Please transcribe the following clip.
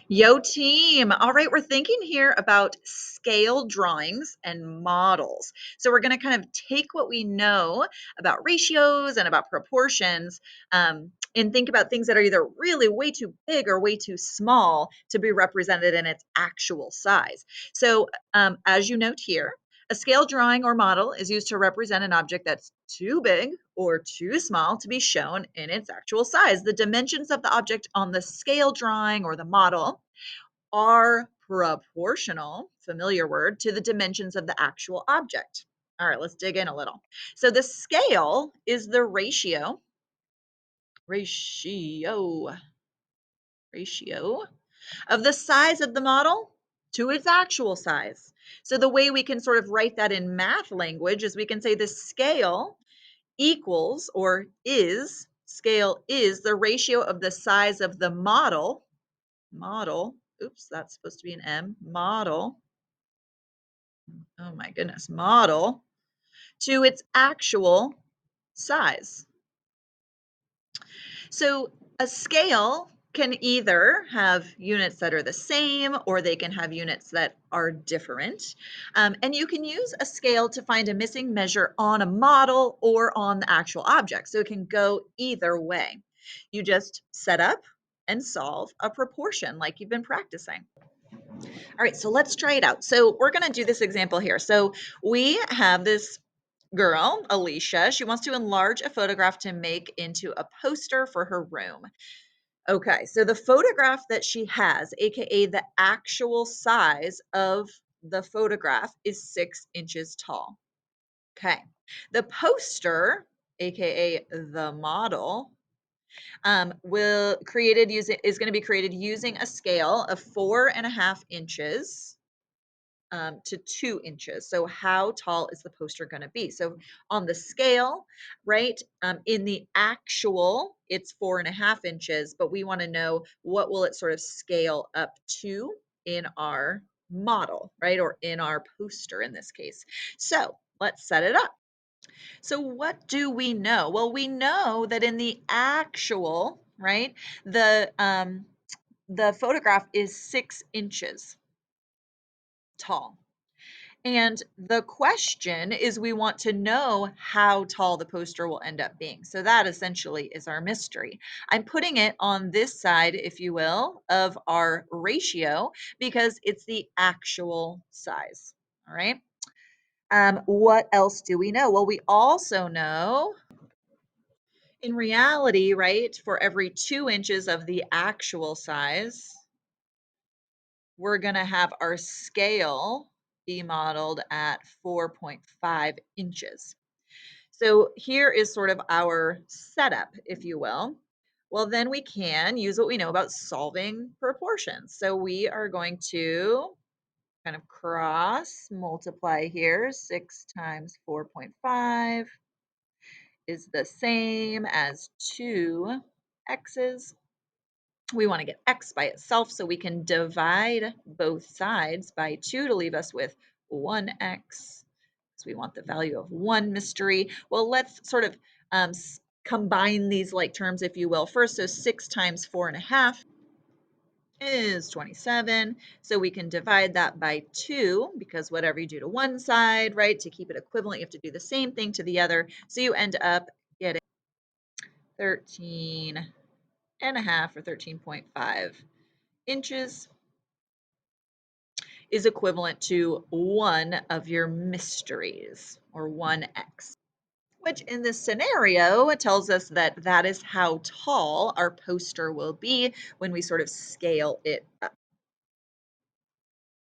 Yo, team. All right, we're thinking here about scale drawings and models. So we're going to kind of take what we know about ratios and about proportions and think about things that are either really way too big or way too small to be represented in its actual size. So as you note here, a scale drawing or model is used to represent an object that's too big or too small to be shown in its actual size. The dimensions of the object on the scale drawing or the model are proportional, familiar word, to the dimensions of the actual object. All right, let's dig in a little. So the scale is the ratio of the size of the model to its actual size. So the way we can sort of write that in math language is we can say the scale equals or is, scale is the ratio of the size of the model, oops, that's supposed to be an M, model, oh my goodness, model, to its actual size. So a scale can either have units that are the same or they can have units that are different. And you can use a scale to find a missing measure on a model or on the actual object. So it can go either way. You just set up and solve a proportion like you've been practicing. All right, so let's try it out. So we're going to do this example here. So we have this girl, Alicia. She wants to enlarge a photograph to make into a poster for her room. Okay, so the photograph that she has, aka the actual size of the photograph, is 6 inches tall. Okay, the poster, aka the model, will created using is going to be created using a scale of 4.5 inches to 2 inches. So how tall is the poster going to be? So on the scale, right, in the actual, it's 4.5 inches, but we want to know what will it sort of scale up to in our model, right, or in our poster in this case. So let's set it up. So what do we know? Well, we know that in the actual, right, the photograph is 6 inches tall. And the question is we want to know how tall the poster will end up being. So that essentially is our mystery. I'm putting it on this side, if you will, of our ratio because it's the actual size. All right. What else do we know? Well, we also know in reality, right, for every 2 inches of the actual size, we're going to have our scale be modeled at 4.5 inches. So here is sort of our setup, if you will. Well, then we can use what we know about solving proportions. So we are going to kind of cross multiply here. 6 times 4.5 is the same as 2 x's. We want to get x by itself, so we can divide both sides by 2 to leave us with 1x. So we want the value of one mystery. Well, let's sort of combine these like terms, if you will. First, so 6 times 4.5 is 27. So we can divide that by 2 because whatever you do to one side, right, to keep it equivalent, you have to do the same thing to the other. So you end up getting 13.5 or 13.5 inches is equivalent to one of your mysteries or 1x, which in this scenario it tells us that that is how tall our poster will be when we sort of scale it up.